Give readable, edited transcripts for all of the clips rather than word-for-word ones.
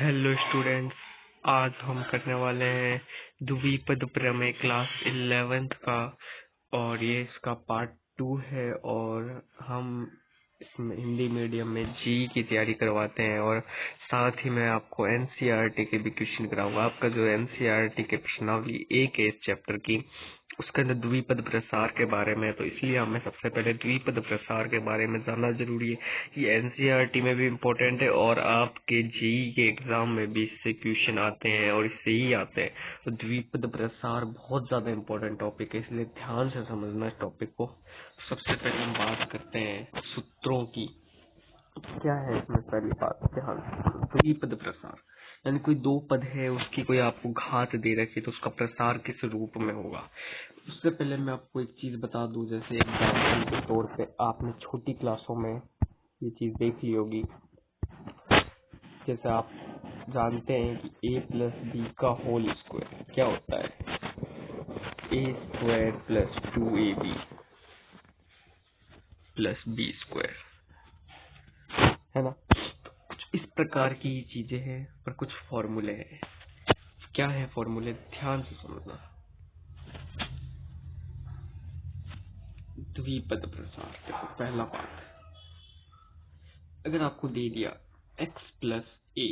Hello students, आज हम करने वाले हैं द्विपद प्रमेय क्लास 11th का। और ये इसका पार्ट 2 है। और हम इसमें हिंदी मीडियम में जी की तैयारी करवाते हैं और साथ ही मैं आपको एनसीईआरटी के भी क्वेश्चन कराऊंगा। आपका जो एनसीईआरटी के प्रश्नावली एक है इस चैप्टर की, उसके अंदर द्विपद प्रसार के बारे में है, तो इसलिए हमें सबसे पहले द्विपद प्रसार के बारे में जानना जरूरी है। ये एनसीईआरटी में भी इम्पोर्टेंट है और आपके जेईई के एग्जाम में भी इससे क्वेश्चन आते हैं और इससे ही आते हैं। तो द्विपद प्रसार बहुत ज्यादा इम्पोर्टेंट टॉपिक है, इसलिए ध्यान से समझना इस टॉपिक को। सबसे पहले हम बात करते हैं सूत्रों की। क्या है इसमें पहली बात, ध्यान से। द्विपद प्रसार यानी कोई दो पद है, उसकी कोई आपको घात दे रखी है, तो उसका प्रसार किस रूप में होगा। उससे पहले मैं आपको एक चीज बता दूं, जैसे एग्जाम्पल के तौर पे आपने छोटी क्लासों में ये चीज देख ली होगी। जैसे आप जानते हैं कि a प्लस बी का होल स्क्वायर क्या होता है, A square plus 2ab plus B square, है ना। तो कुछ इस प्रकार की चीजें हैं और कुछ फॉर्मूले हैं। क्या है फॉर्मूले, ध्यान से समझना। द्विपद प्रसार, देखो पहला पार्ट, अगर आपको दे दिया x प्लस ए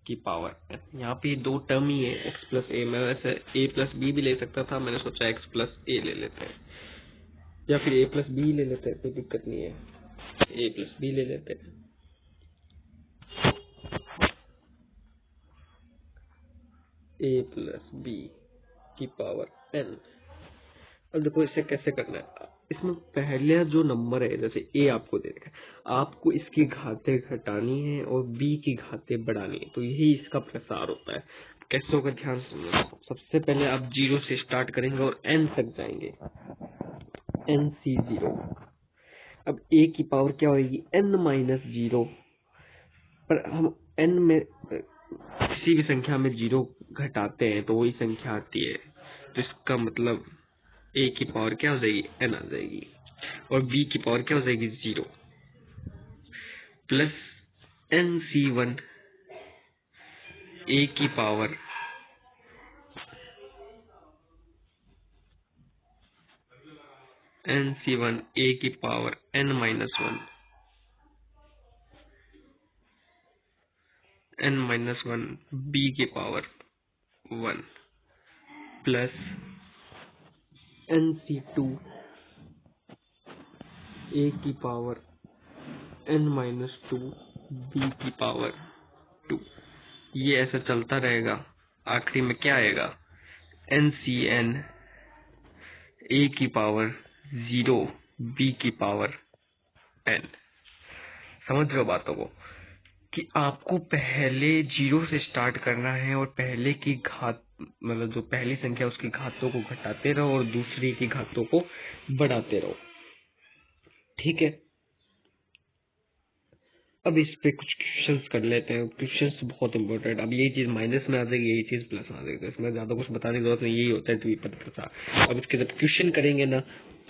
की पावर n, यहाँ पे दो टर्म ही है x प्लस ए। मैं वैसे a प्लस बी भी ले सकता था, मैंने सोचा x प्लस ए ले लेते हैं, या फिर a प्लस बी ले लेते हैं, कोई दिक्कत नहीं है, a प्लस बी ले लेते हैं। a प्लस बी की पावर n। अब देखो इसे कैसे करना है। इसमें पहले जो नंबर है, जैसे a आपको दे रखा है, आपको इसकी घातें घटानी है और b की घातें बढ़ानी है, तो यही इसका प्रसार होता है। कैसे होगा, ध्यान से सुनो। सबसे पहले आप 0 से स्टार्ट करेंगे और n तक जाएंगे, nc0। अब a की पावर क्या होगी, n माइनस 0। पर हम n में किसी भी संख्या में 0 घटाते हैं तो वही संख्या आती है, तो इसका मतलब a की पावर क्या हो जाएगी, n आ जाएगी, और b की पावर क्या हो जाएगी, 0, प्लस nc1 a की पावर nc1 a की power n minus 1, n minus 1 b की पावर 1, प्लस nc2 a की पावर n माइनस 2 b की पावर 2। ये ऐसा चलता रहेगा, आखिरी में क्या आएगा, ncn a की पावर 0 b की पावर n। समझ रहे हो बातों को, कि आपको पहले 0 से स्टार्ट करना है और पहले की घात, मतलब जो पहली संख्या उसकी घातों को घटाते रहो और दूसरी की घातों को बढ़ाते रहो, ठीक है। अब इस पे कुछ क्वेश्चंस कर लेते हैं। क्वेश्चंस बहुत इंपॉर्टेंट। अब यही चीज माइनस में आ जाएगी, यही चीज प्लस में आ जाएगी, तो इसमें ज्यादा कुछ बताने की जरूरत नहीं, यही होता है द्विपद प्रसार। अब इसके जब क्वेश्चन करेंगे ना,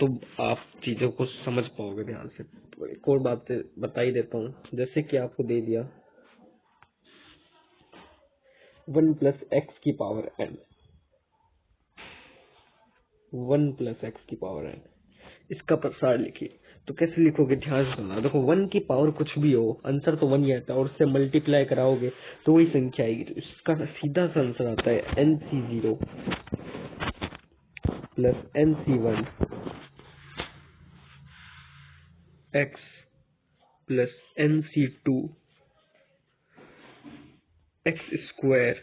तो आप चीजों को समझ पाओगे ध्यान से। तो एक और बात बता ही देता हूँ, जैसे कि आपको दे दिया 1 प्लस एक्स की पावर n, 1 प्लस एक्स की पावर n, इसका प्रसार लिखिए। तो कैसे लिखोगे, ध्यान से सुनना। देखो 1 की पावर कुछ भी हो, आंसर तो 1 ही आता है, और उससे मल्टीप्लाई कराओगे तो वही संख्या आएगी। तो इसका सीधा सा आंसर आता है nc0 plus nc1 x plus nc2 x square,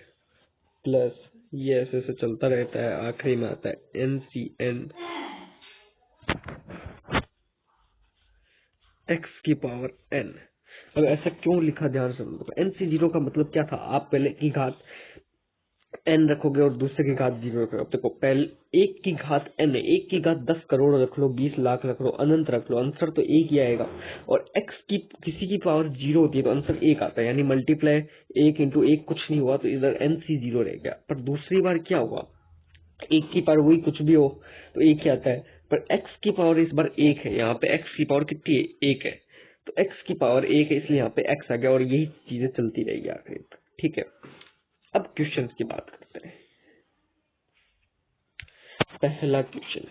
plus ये ऐसे ऐसे चलता रहता है, आखिरी में आता है ncn x की पावर n। अब ऐसा क्यों लिखा, ध्यान से समझो। nc0 का मतलब क्या था, आप पहले की घात n रखोगे और दूसरे की घात 0 रखोगे। अब देखो पहले एक की घात n है, एक की घात 10 करोड़ रख लो, 20 लाख रख लो, अनंत रख लो, आंसर तो एक ही आएगा। और x की किसी की पावर 0 होती है तो आंसर एक आता है, यानी मल्टीप्लाई 1 इंटू 1 कुछ नहीं हुआ, तो इधर nc0 रह गया। पर दूसरी बार क्या हुआ, एक की पावर वही कुछ भी हो तो एक ही आता है, पर x की पावर इस बार एक है, यहाँ पे x की पावर कितनी है, एक है, तो x की पावर 1 है इसलिए यहाँ पे x आ गया और यही चीजें चलती रहेगी आखिर तक। ठीक है, अब क्वेश्चन की बात करते हैं। पहला क्वेश्चन,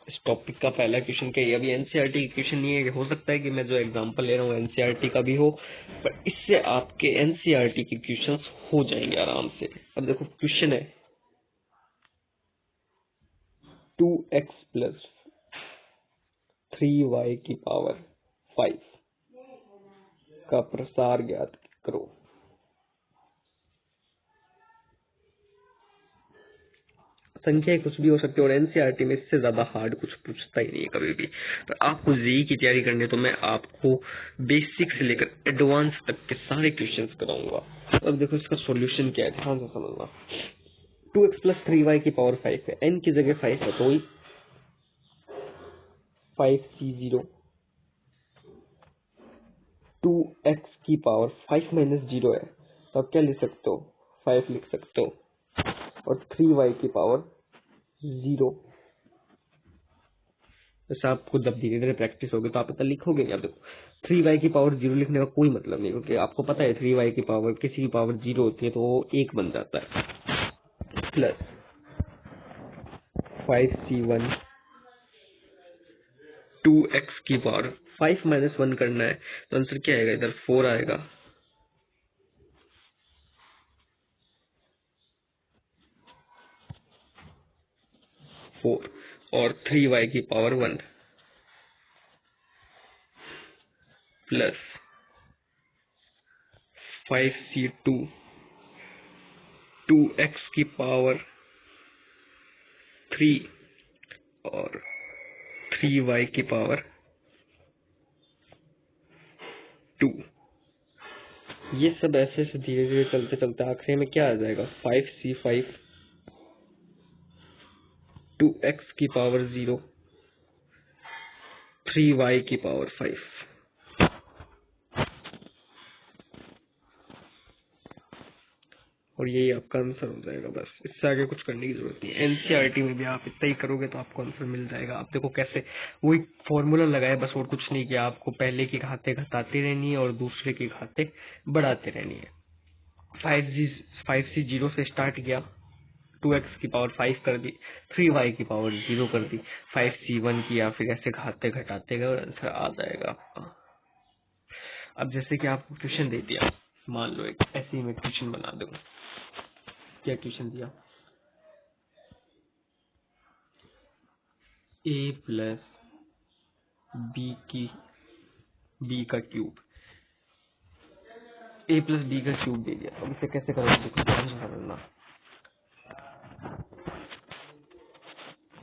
इस टॉपिक का पहला क्वेश्चन क्या है? अभी एनसीईआरटी का क्वेश्चन नहीं है, हो सकता है कि मैं जो एग्जांपल ले रहा हूँ एनसीईआरटी का भी हो, पर इससे आपके एनसीईआरटी के क्वेश्चंस हो जाएंगे आराम से। अब देखो क्वेश्चन है 2x प्लस 3y की पावर 5 का प्रसार ज्ञात करो। संख्या कुछ भी हो सकती है और एनसीईआरटी में इससे ज्यादा हार्ड कुछ पूछता ही नहीं है कभी भी। पर आपको जेईई की तैयारी करनी है तो मैं आपको बेसिक से लेकर एडवांस तक के सारे क्वेश्चंस कराऊंगा। अब देखो इसका सॉल्यूशन क्या है, ध्यान से समझना। 2x प्लस 3y की पावर 5 है, n की जगह 5 है तो वही 5c0। 2x की पावर 5 माइनस 0 है तो आप क्या लिख सकते हो, 5 लिख सकते हो। और 3y की पावर 0, जैसे आपको जब धीरे धीरे प्रैक्टिस होगी तो आप इतना लिखोगे नहीं। आप देखो 3y की पावर 0 लिखने का कोई मतलब नहीं, क्योंकि आपको पता है 3y की पावर किसी की पावर 0 होती है तो वो 1 बन जाता है। प्लस 5c1, 2x की पावर 5 माइनस 1 करना है तो आंसर क्या आएगा, इधर 4 आएगा। फोर और 3y की पावर 1 प्लस 5c2, 2x की पावर 3 और 3y की पावर 2। ये सब ऐसे ऐसे धीरे धीरे चलते चलते आखिरी में क्या आ जाएगा, 5c5, 2x की पावर 0, 3y की पावर 5। और यही आपका आंसर हो जाएगा। बस इससे आगे कुछ करने की जरूरत नहीं है। एनसीईआरटी में भी आप इतना ही करोगे तो आपको आंसर मिल जाएगा। आप देखो कैसे वही फॉर्मूला लगाए, बस और कुछ नहीं किया। आपको पहले की घातें घटाती रहनी है और दूसरे की घातें बढ़ाते रहनी है। 5c 0 से स्टार्ट किया, 2x की पावर 5 कर दी, 3y की पावर 0 कर दी, 5c1 किया, फिर ऐसे घाते घटाते गए और आंसर आ जाएगा आपका। अब जैसे कि आपको क्वेश्चन दे दिया, मान लो एक ऐसे ही मैं क्वेश्चन बना दूं। क्या क्वेश्चन दिया, a प्लस बी का क्यूब, a प्लस बी का क्यूब दे दिया। अब इसे कैसे करोगे, देखो ध्यान से समझना।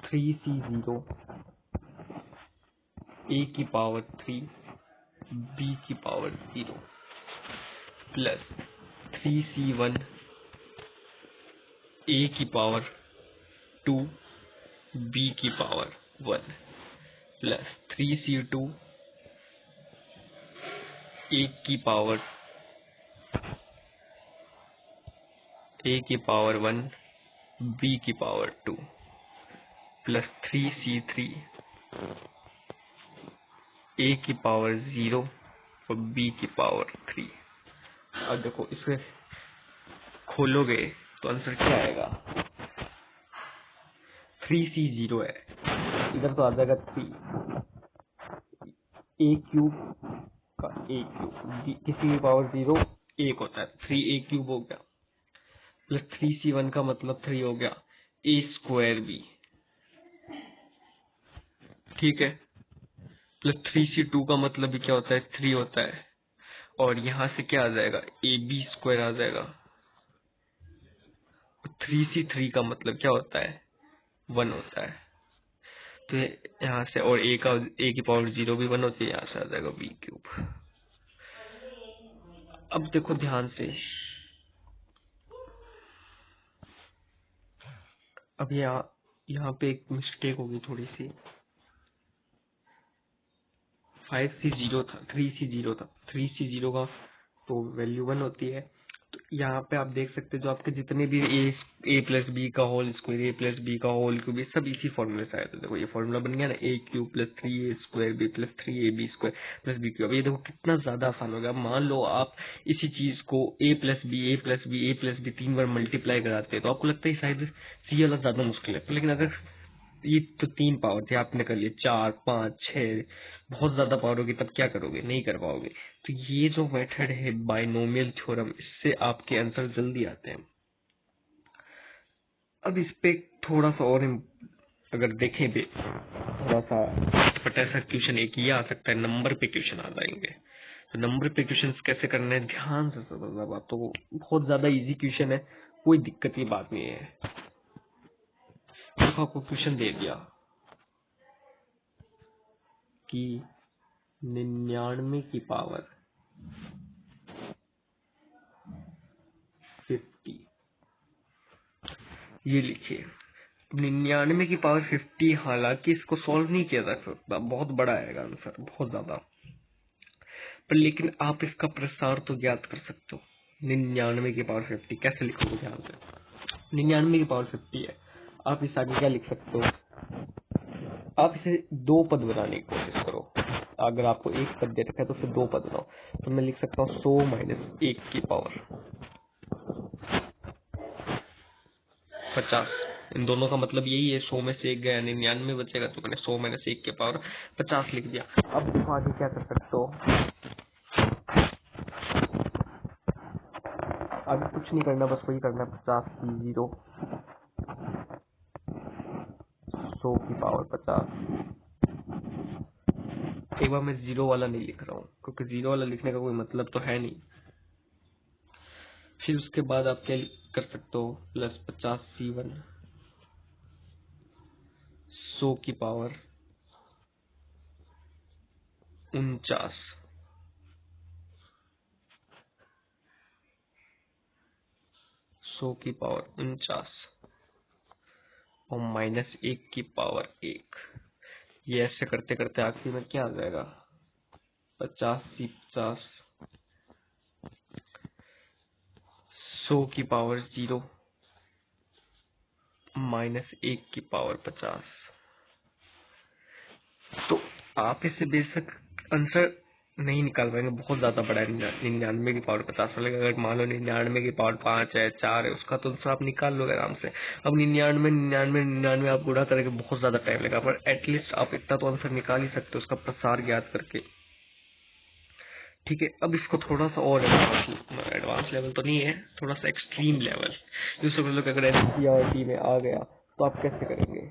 3c0, a की पावर 3, b की पावर 0 प्लस 3c1, a की पावर 2, b की पावर 1 प्लस 3c2, a की पावर 1, b की पावर 2 प्लस 3c3, a की पावर 0 और b की पावर 3। अब देखो इसे खोलोगे तो आंसर क्या आएगा, 3c0 है, इधर तो आ जाएगा 3, a क्यूब का a क्यूब, किसी की पावर 0 1 होता है, 3a क्यूब हो गया, प्लस 3c1 का मतलब 3 हो गया, a स्क्वायर b, ठीक है, प्लस 3c2 का मतलब भी क्या होता है, 3 होता है, और यहाँ से क्या आ जाएगा, ए बी स्क्वायर आ जाएगा। 3c3 का मतलब क्या होता है, 1 होता है, तो यहाँ से, और a की पावर 0 भी 1 होती है, यहाँ से आ जाएगा b क्यूब। अब देखो ध्यान से, अब यहाँ पे एक मिस्टेक होगी थोड़ी सी। 5c0 था, 3c0 था, 3c0 का तो वैल्यू 1 होती है, तो यहाँ पे आप देख सकते हैं जो आपके जितने भी ए प्लस बी का होल स्क्वायर, ए प्लस बी का होल क्यूब, ये सब इसी फॉर्मूले से आए थे। देखो ये फॉर्मूला बन गया ना, A cube plus 3a² B plus 3ab square plus B cube. अब ये देखो कितना ज्यादा आसान हो गया। मान लो आप इसी चीज को ए प्लस बी ए प्लस बी ए प्लस बी 3 बार मल्टीप्लाई कराते हैं तो आपको लगता है शायद सी वाला ज्यादा मुश्किल है, लेकिन अगर ये तो 3 पावर थे, आपने कर लिए 4 5 6, बहुत ज्यादा पावर होगी तब क्या करोगे, नहीं कर पाओगे। तो ये जो मेथड है बाइनोमियल थ्योरम, इससे आपके आंसर जल्दी आते हैं। अब इस पे थोड़ा सा और अगर देखें भी, थोड़ा सा बट ऐसा क्वेश्चन एक ये आ सकता है, नंबर पे क्वेश्चन आ जाएंगे। तो नंबर पे क्वेश्चन कैसे करने हैं ध्यान से समझना बात, तो बहुत ज्यादा इजी क्वेश्चन है, कोई दिक्कत की बात नहीं है। देखो आपको क्वेश्चन दे दिया कि 99 की पावर 50, ये लिखिए। 99 की पावर 50, हालांकि इसको सॉल्व नहीं किया जा सकता, बहुत बड़ा आएगा आंसर, बहुत ज्यादा, पर लेकिन आप इसका प्रसार तो ज्ञात कर सकते हो। 99 की पावर 50 कैसे लिखोगे ध्यान से। 99 की पावर 50 है, आप इस आगे क्या लिख सकते हो, आप इसे दो पद बनाने की कोशिश करो। अगर आपको एक पद दे रखा है तो फिर दो पद बनाओ। तो मैं लिख सकता हूँ 100 - 1 की पावर 50। इन दोनों का मतलब यही है, 100 में से 1 गया 99 बचेगा, तो मैंने 100 - 1 की पावर 50 लिख दिया। अब देखो आगे क्या कर सकते हो, आगे कुछ नहीं करना, बस वही करना है, 50 की 0, 100 की पावर 50। एक बार मैं 0 वाला नहीं लिख रहा हूँ, क्योंकि 0 वाला लिखने का कोई मतलब तो है नहीं। फिर उसके बाद आप क्या कर सकते हो, प्लस 50c1, 100 की पावर 49, 100 की पावर 49 और -1 की पावर 1। ये ऐसे करते करते आखिरी में क्या आ जाएगा, 50c50, 100 की पावर 0 -1 की पावर 50। तो आप इसे बेशक आंसर नहीं निकाल पाएंगे, बहुत ज्यादा बड़ा है 99 की पावर 50 वाले का। अगर मान लो 99 की पावर 5 है 4 है, उसका तो आंसर आप निकाल लोगे आराम से। अब 99 आप गुणा करेंगे बहुत ज्यादा टाइम लगेगा, पर एटलीस्ट आप इतना तो आंसर निकाल ही सकते हो उसका प्रसार ज्ञात करके। ठीक है, अब इसको थोड़ा सा और एडवांस लेवल तो नहीं है, थोड़ा सा एक्सट्रीम लेवल, जो समझ लो कि अगर एनसीईआरटी में आ गया तो आप कैसे करेंगे।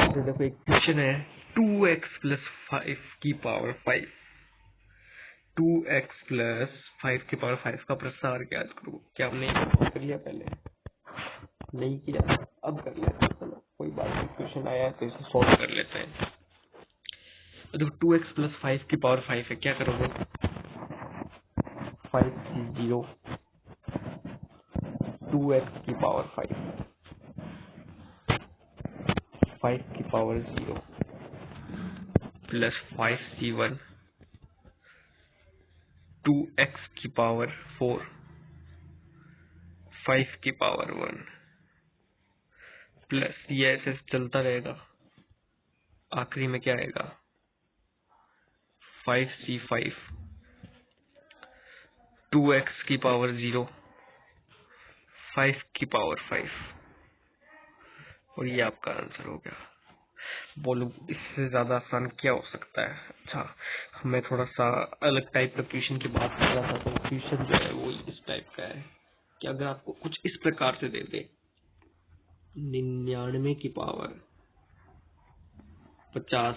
तो देखो एक क्वेश्चन है, 2x + 5 की पावर 5, 2x + 5 की पावर 5 का प्रसार ज्ञात करो। क्या हमने कर लिया, पहले नहीं किया, अब कर लेते हैं, चलो कोई बात नहीं, क्वेश्चन आया है तो इसे सॉल्व कर लेते हैं। तो देखो 2x + 5 की पावर 5 है, क्या करोगे, 5 की 0, 2x की पावर 5, 5 की पावर 0 प्लस 5c1, 2x की पावर 4, 5 की पावर 1 प्लस ये ऐसे चलता रहेगा, आखिरी में क्या आएगा, 5c5, 2x की पावर 0, 5 की पावर 5, और ये आपका आंसर हो गया। बोलो इससे ज्यादा आसान क्या हो सकता है। अच्छा, मैं थोड़ा सा अलग टाइप का क्वेश्चन की बात कर रहा था, तो क्वेश्चन जो है वो इस टाइप का है कि अगर आपको कुछ इस प्रकार से दे दे, 99 की पावर 50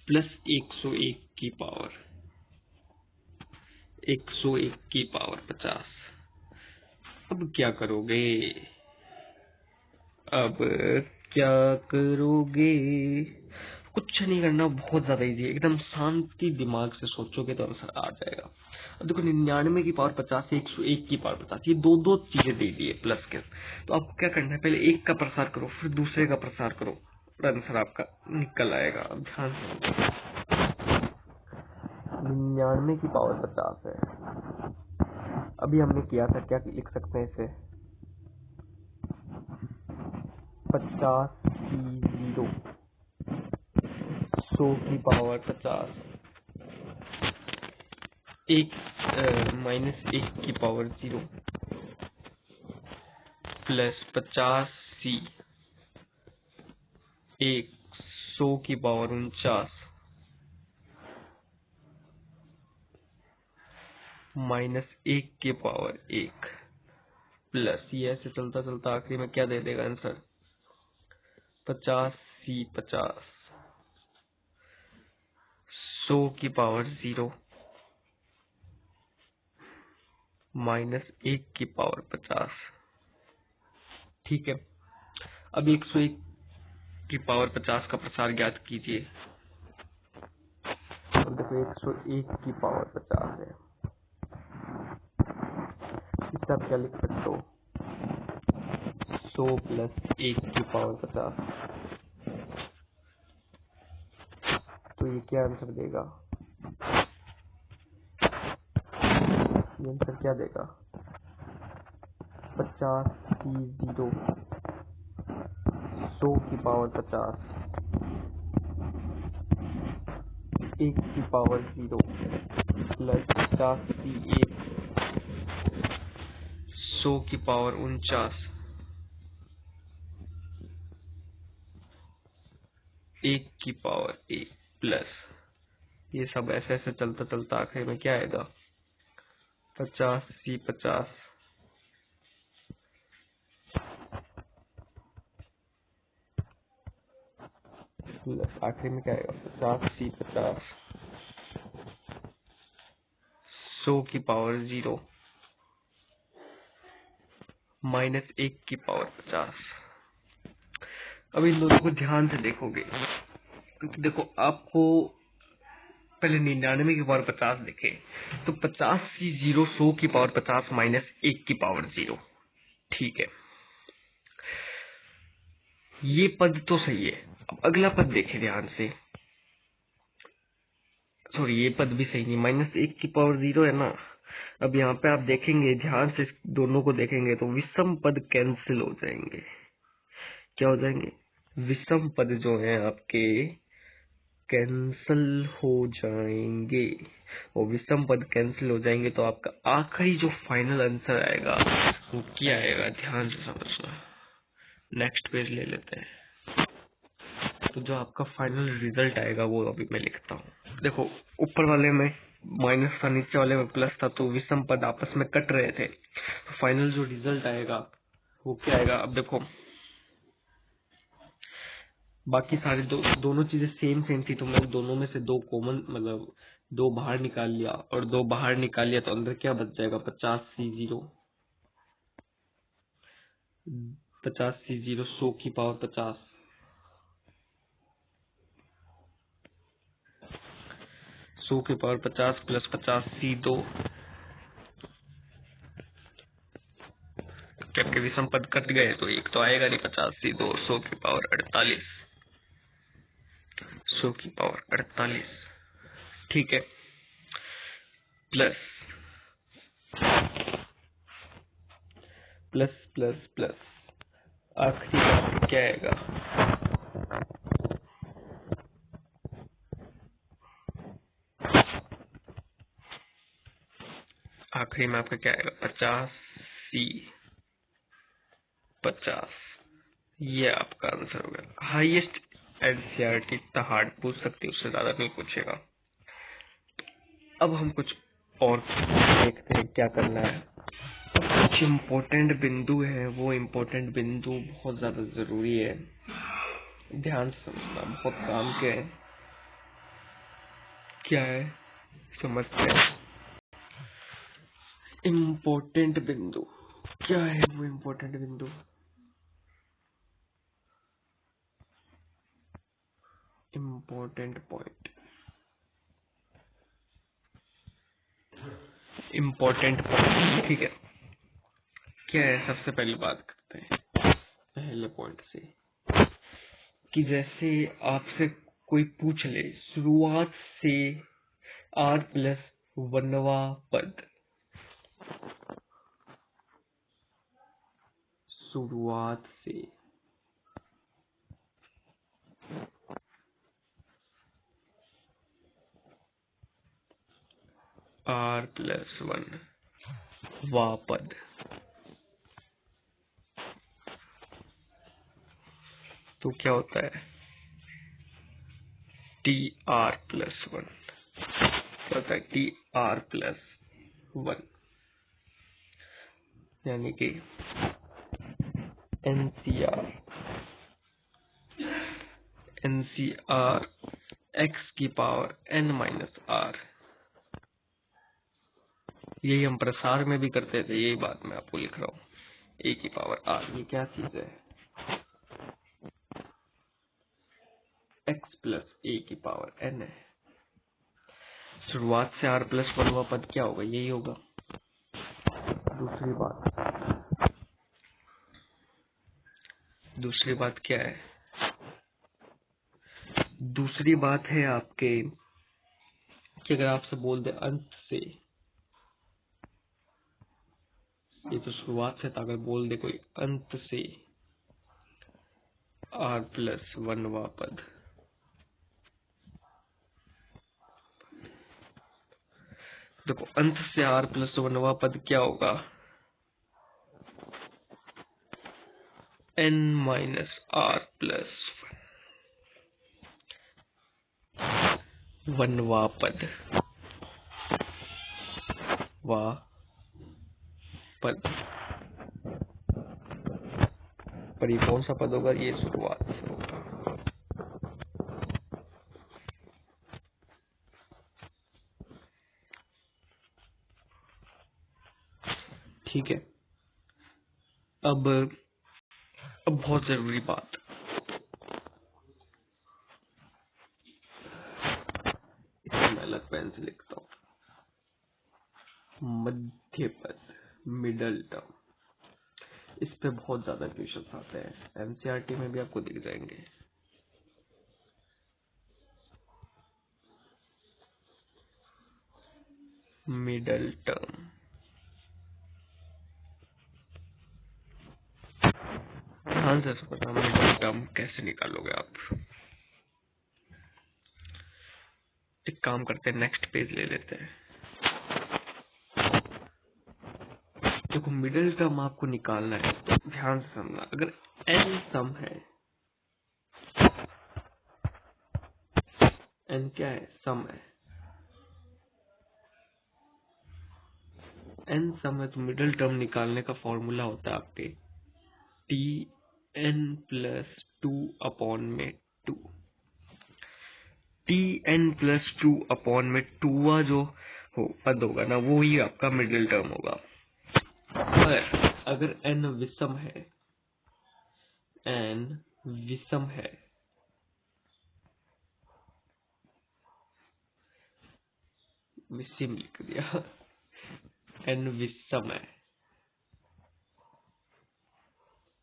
प्लस 101 की पावर 101 की पावर 50, अब क्या करोगे, अब क्या करोगे। कुछ नहीं करना, बहुत ज्यादा इजी है, एकदम शांति दिमाग से सोचोगे तो आंसर आ जाएगा। अब देखो 99 की पावर 50, 101 की पावर 50, ये दो दो चीजें दे दी है प्लस के। तो आपको क्या करना है, पहले एक का प्रसार करो फिर दूसरे का प्रसार करो, और आंसर आपका निकल आएगा। अब ध्यान से 99 की पावर 50 है। अभी हमने किया था, क्या लिख सकते हैं इसे, 50 100 की पावर 50, एक -1 की पावर 0 प्लस 50 100 की पावर 49 -1 की पावर 1 प्लस, ये ऐसे चलता चलता आखिरी में क्या दे देगा आंसर, 50 50 100 की पावर 0 -1 की पावर 50। ठीक है, अब 101 की पावर 50 का प्रसार ज्ञात कीजिए। अब देखो 101 की पावर 50 है, इससे आप क्या लिख सकते हो, 100 प्लस 1 की पावर 50, तो ये क्या आंसर देगा, ये आंसर क्या देगा, 50 0 100 की पावर 50 1 की पावर 0 प्लस 50 1 100 की पावर 49 1 की पावर 1 प्लस, ये सब ऐसे ऐसे चलता चलता आखिर में क्या आएगा, 50 50 प्लस आखिर में क्या आएगा, 50 50 100 की पावर 0 -1 की पावर 50। अब इन दोनों को ध्यान से देखोगे, देखो आपको पहले 99 की पावर 50 लिखे, तो 50 0 100 की पावर 50 -1 की पावर 0। ठीक है, ये पद तो सही है। अब अगला पद देखें ध्यान से, सॉरी ये पद भी सही नहीं, -1 की पावर 0 है ना। अब यहाँ पे आप देखेंगे ध्यान से, इस दोनों को देखेंगे तो विषम पद कैंसिल हो जाएंगे। क्या हो जाएंगे, विषम पद जो है आपके कैंसिल हो जाएंगे, और विषम पद कैंसिल हो जाएंगे तो आपका आखिरी जो फाइनल आंसर आएगा वो क्या आएगा, ध्यान से समझना। नेक्स्ट पेज ले लेते हैं, तो जो आपका फाइनल रिजल्ट आएगा वो अभी मैं लिखता हूँ। देखो ऊपर वाले में माइनस था, नीचे वाले में प्लस था, तो विषम पद आपस में कट रहे थे, तो फाइनल जो रिजल्ट आएगा वो क्या आएगा। अब देखो बाकी सारे दोनों चीजें सेम सेम थी, तो मैंने दोनों में से दो कॉमन, मतलब दो बाहर निकाल लिया, और दो बाहर निकाल लिया तो अंदर क्या बच जाएगा, 50 0 100 की पावर 50 100 की पावर 50 प्लस 50 2, जबकि विषम पद कट गए तो एक तो आएगा नहीं, 50 2 100 की पावर 48 100 की पावर 48। ठीक है, प्लस प्लस प्लस प्लस आखिरी में आपका क्या आएगा, आखिरी में आपका क्या आएगा, 50 50। ये आपका आंसर हो गया। हाईएस्ट एनसीईआरटी इतना हार्ड पूछ सकती है, उससे ज्यादा नहीं पूछेगा। अब हम कुछ और देखते हैं क्या करना है। कुछ इम्पोर्टेंट बिंदु है, वो इम्पोर्टेंट बिंदु बहुत ज्यादा जरूरी है, ध्यान से समझना, बहुत काम के है। क्या है समझते हैं। इम्पोर्टेंट बिंदु क्या है, वो इम्पोर्टेंट बिंदु, इम्पोर्टेंट पॉइंट, इम्पोर्टेंट पॉइंट। ठीक है, क्या है, सबसे पहली बात करते हैं पहले पॉइंट से, कि जैसे आपसे कोई पूछ ले शुरुआत से r प्लस वनवा पद शुरुआत से r प्लस वन वा पद तो क्या होता है टी आर प्लस वन क्या होता है टी आर प्लस वन यानी कि एनसीआर एक्स की पावर n माइनस आर। यही हम प्रसार में भी करते थे, यही बात मैं आपको लिख रहा हूँ। ए की पावर आर ये क्या चीज है एक्स प्लस ए की पावर n है। शुरुआत से आर प्लस वन हुआ पद क्या होगा यही होगा। दूसरी बात क्या है दूसरी बात है आपके कि अगर आपसे बोल दे अंत से, ये तो शुरुआत से था, अगर बोल दे कोई अंत से आर प्लस वनवा पद, देखो अंत से आर प्लस वनवा पद क्या होगा n माइनस आर प्लस वनवा पद वा पद। पर ये कौन सा पद होगा ये शुरुआत से होगा। ठीक है। अब बहुत जरूरी बात, इसमें मैं अलग पेन से लिखता हूँ। मध्य पद मिडल टर्म, इस पे बहुत ज्यादा क्वेश्चंस आते हैं, एनसीईआरटी में भी आपको दिख जाएंगे। मिडल टर्म, ध्यान से समझना मिडल टर्म कैसे निकालोगे आप। एक काम करते हैं, नेक्स्ट पेज ले लेते हैं। देखो मिडिल टर्म आपको निकालना है तो ध्यान से समझना, अगर n सम है, n क्या है सम है, n सम है तो मिडिल टर्म निकालने का फॉर्मूला होता है आपके T N plus two upon में two. T N plus two upon में टूवा जो हो पद होगा ना वो ही आपका मिडिल टर्म होगा। पर अगर n विषम है, n विषम है, विषम लिख दिया, n विषम है,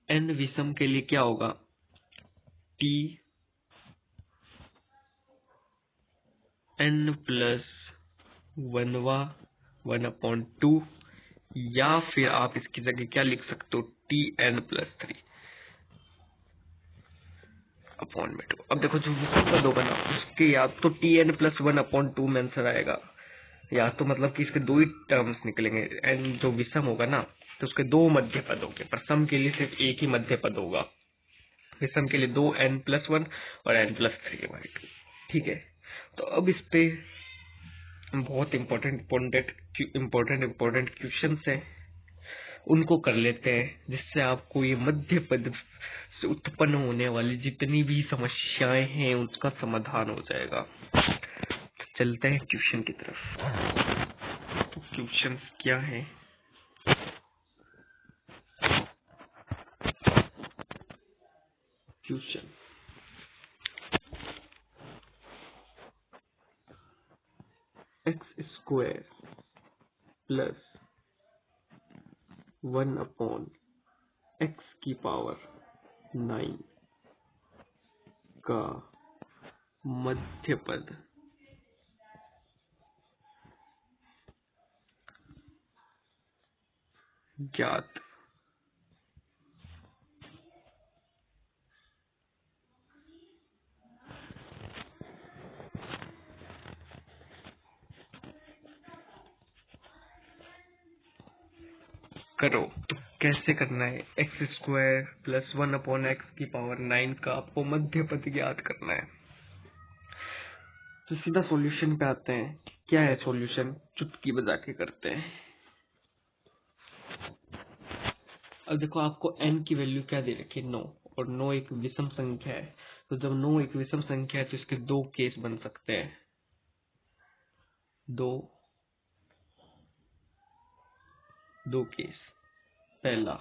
n विषम के लिए क्या होगा टी एन प्लस वनवा वन अपॉन टू, या फिर आप इसकी जगह क्या लिख सकते हो T N plus three upon में टू। अब देखो जो विषम पद होगा ना उसके या तो T N plus one upon two में आंसर आएगा, या तो मतलब कि इसके दो ही टर्म्स निकलेंगे। एन जो विषम होगा ना तो उसके दो मध्य पद होंगे, पर सम के लिए सिर्फ एक ही मध्य पद होगा। विषम के लिए दो एन प्लस वन और n plus three by two. ठीक है, तो अब इस पे बहुत इम्पोर्टेंट क्वेश्चन हैं, उनको कर लेते हैं, जिससे आपको ये मध्य पद से उत्पन्न होने वाली जितनी भी समस्याएं हैं उसका समाधान हो जाएगा। तो चलते हैं क्वेश्चन की तरफ। तो क्वेश्चन क्या है, question x square plus one upon x की पावर 9 का मध्य पद ज्ञात करो। तो कैसे करना है? x² प्लस 1/x⁴ का आपको मध्य पद ज्ञात करना है। तो सीधा सॉल्यूशन पे आते हैं। क्या है सॉल्यूशन? चुटकी बजा के करते हैं। अब देखो, आपको n की वैल्यू क्या दे रखी है? 9, और 9 एक विषम संख्या है। तो जब 9 एक विषम संख्या है तो इसके दो केस बन सकते हैं। दो केस, पहला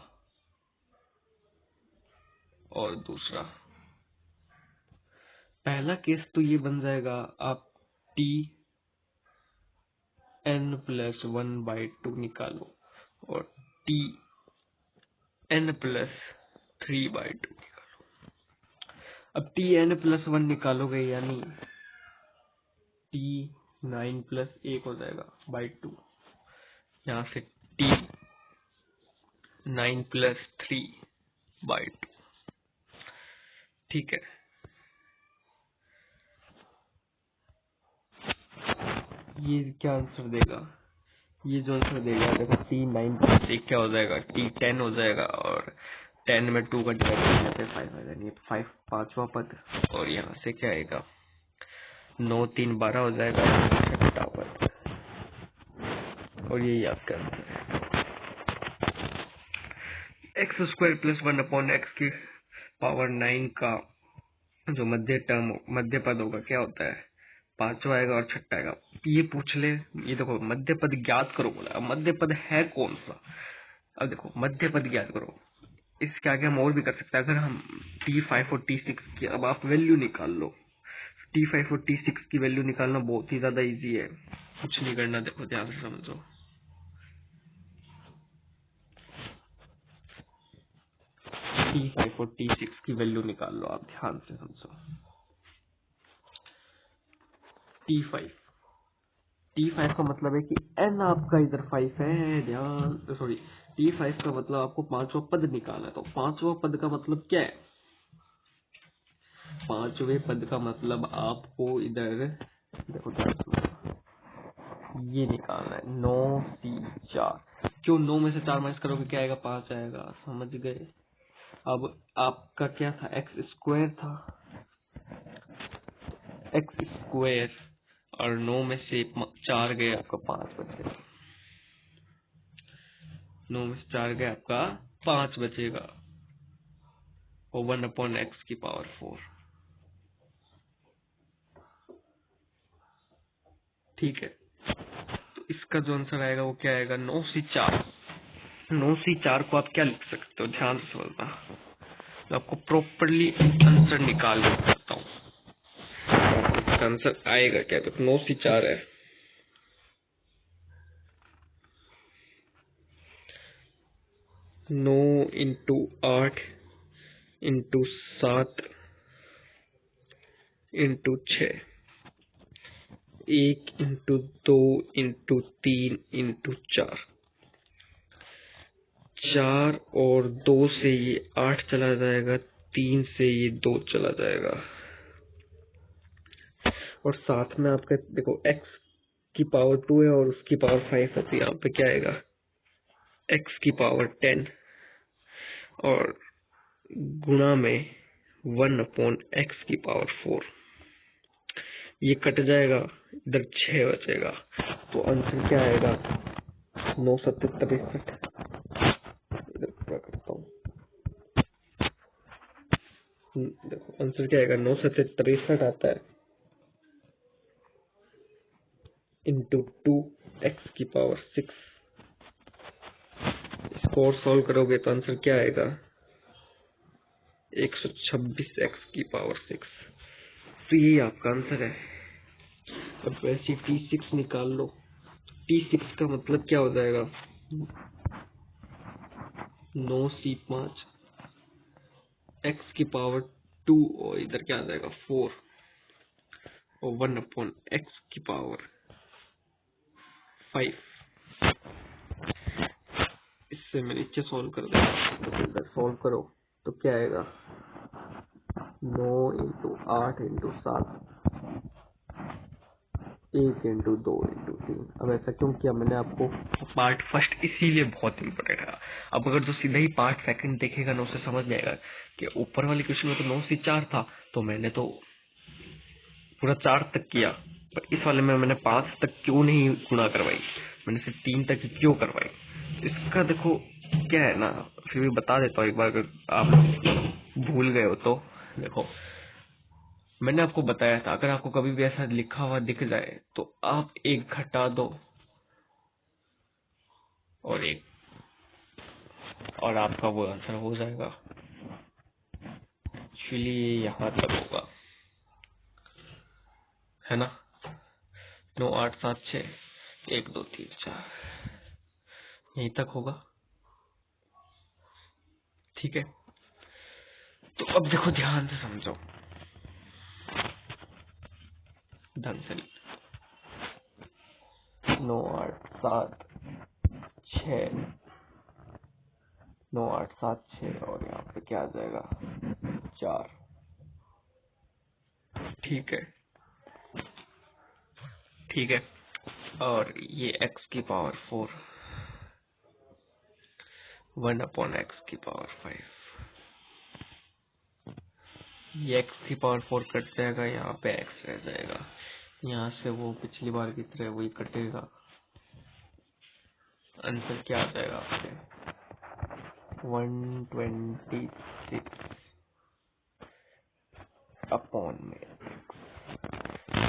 और दूसरा। पहला केस तो ये बन जाएगा, आप Tn+1/2 निकालो और Tn+3/2 निकालो। अब Tn+1 निकालोगे यानी T9+1 हो जाएगा बाई 2। यहाँ से T9+3/2। ठीक है। ये क्या आंसर देगा? ये जो आंसर देगा, देखो T9+1 क्या हो जाएगा? T10 हो जाएगा, और 10 में 2 का डिवाइड करने पे 5 आ जाएगा। 5 पांचवा पद, और यहाँ से क्या आएगा? 9 3 12 हो जाएगा, छठा पद। और यही आपका आंसर है। x² प्लस 1/x⁴ का जो मध्य पद होगा क्या होता है? पांचवा आएगा और छठा आएगा। ये पूछ ले, ये देखो मध्य पद ज्ञात करो बोला। अब मध्य पद है कौन सा? अब देखो मध्य पद ज्ञात करो। इसके आगे हम और भी कर सकते हैं। अगर हम T5 और T6 की अब आप वैल्यू निकाल लो। T5 और T6 की वैल्यू निकालना बहुत ही ज्यादा इजी है, कुछ नहीं करना। देखो ध्यान से समझो। T5 और T6 की वैल्यू निकाल लो, आप ध्यान से समझो। T5 T5 का मतलब है कि n आपका इधर 5 है। ध्यान, सॉरी, T5 का मतलब आपको पांचवा पद निकालना है। तो पांचवा पद का मतलब क्या है? पांचवे पद का मतलब आपको इधर देखो ध्यान से समझो, ये निकालना है 9C4। क्यों 9 में से 4 माइनस करोगे क्या आएगा? 5 आएगा। समझ गए? अब आपका क्या था? x² था, x², और 9 में से 4 गए, आपका 5 बचेगा। 9 में से 4 गए, आपका 5 बचेगा, और 1/x⁴। ठीक है। तो इसका जो आंसर आएगा वो क्या आएगा? 9C4। 9C4 को आप क्या लिख सकते हो? ध्यान से समझना, तो आपको प्रॉपरली आंसर निकाल के बताता हूँ। इसका आंसर आएगा क्या? तो 9C4 है, 9 × 8 × 7 × 6, 1 × 2 × 3 × 4। 4 और 2 से ये 8 चला जाएगा, 3 से ये 2 चला जाएगा, और साथ में आपका देखो x⁴ 2 है और उसकी पावर 5 है। तो यहाँ पे क्या आएगा? x⁴ 10 और गुणा में 1/x⁴। ये कट जाएगा, इधर 6 बचेगा। तो आंसर क्या आएगा? 9 7 63। इधर पूरा करता हूँ। देखो आंसर क्या आएगा? 9 7 63 आता है, इंटू 2x⁴ 6। इसको और सॉल्व करोगे तो आंसर क्या आएगा? 126x⁴ 6। तो यही आपका आंसर है। अब वैसे T6 निकाल लो। T6 का मतलब क्या हो जाएगा? 9C5 x⁴2, और इधर क्या आ जाएगा? 4, और 1/x⁴5। इससे मैं नीचे सोल्व कर देगा, तो फिर इधर सोल्व करो तो क्या आएगा, 9 इंटू 8 इंटू 7, 1 इंटू 2 इंटू 3। अब ऐसा क्यों किया मैंने, आपको पार्ट फर्स्ट इसीलिए बहुत इंपॉर्टेंट है। अब अगर जो सीधा ही पार्ट सेकंड देखेगा ना, उसे समझ जाएगा कि ऊपर वाले क्वेश्चन में तो 9 से 4 था, तो मैंने तो पूरा 4 तक किया, पर इस वाले में मैंने 5 तक क्यों नहीं गुणा करवाई, मैंने सिर्फ 3 तक क्यों करवाई। इसका देखो क्या है ना, फिर भी बता देता हूँ एक बार, अगर आप भूल गए हो तो। देखो मैंने आपको बताया था, अगर आपको कभी भी ऐसा लिखा हुआ दिख जाए तो आप एक घटा दो और एक, और आपका वो आंसर हो जाएगा। एक्चुअली यहाँ तक होगा, है ना, 9 8 7 6 1 2 3 4, यहीं तक होगा। ठीक है, तो अब देखो ध्यान से समझो, ढंग से 9 8 7 6, 9 8 7 6 और यहाँ पे क्या आ जाएगा, 4। ठीक है, ठीक है, और ये x की पावर 4, 1/x की पावर 5, ये x की पावर 4 कट जाएगा, यहाँ पे x रह जाएगा, यहाँ से वो पिछली बार की तरह वही कटेगा, आंसर क्या आ जाएगा आपके, 126 अपॉन में,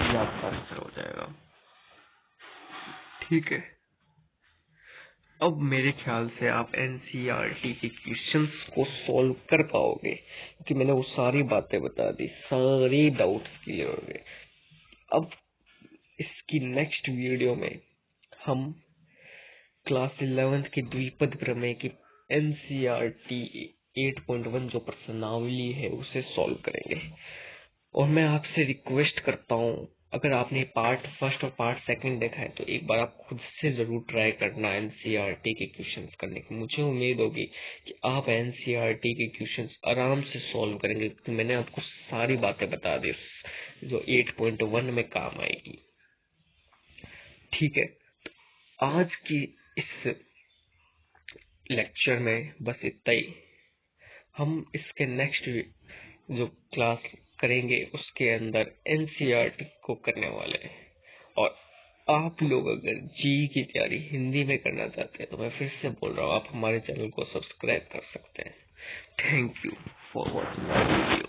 ये आपका आंसर हो जाएगा। ठीक है, अब मेरे ख्याल से आप एनसीईआरटी के क्वेश्चंस को सॉल्व कर पाओगे, क्योंकि मैंने वो सारी बातें बता दी, सारे डाउट्स क्लियर हो गए। अब इसकी नेक्स्ट वीडियो में हम क्लास 11th के द्विपद प्रमेय की एनसीईआरटी 8.1 जो प्रश्नावली है उसे सॉल्व करेंगे। और मैं आपसे रिक्वेस्ट करता हूँ, अगर आपने पार्ट फर्स्ट और पार्ट सेकंड देखा है तो एक बार आप खुद से जरूर ट्राई करना एनसीईआरटी के क्वेश्चंस करने की। मुझे उम्मीद होगी कि आप एनसीईआरटी के क्वेश्चंस आराम से सॉल्व करेंगे, क्योंकि मैंने आपको सारी बातें बता दी जो 8.1 में काम आएगी। ठीक है, तो आज की इस लेक्चर में बस इतना ही। हम इसके नेक्स्ट जो क्लास करेंगे उसके अंदर एनसीईआरटी को करने वाले हैं। और आप लोग अगर जी की तैयारी हिंदी में करना चाहते हैं तो मैं फिर से बोल रहा हूँ, आप हमारे चैनल को सब्सक्राइब कर सकते हैं। Thank you for watching my video.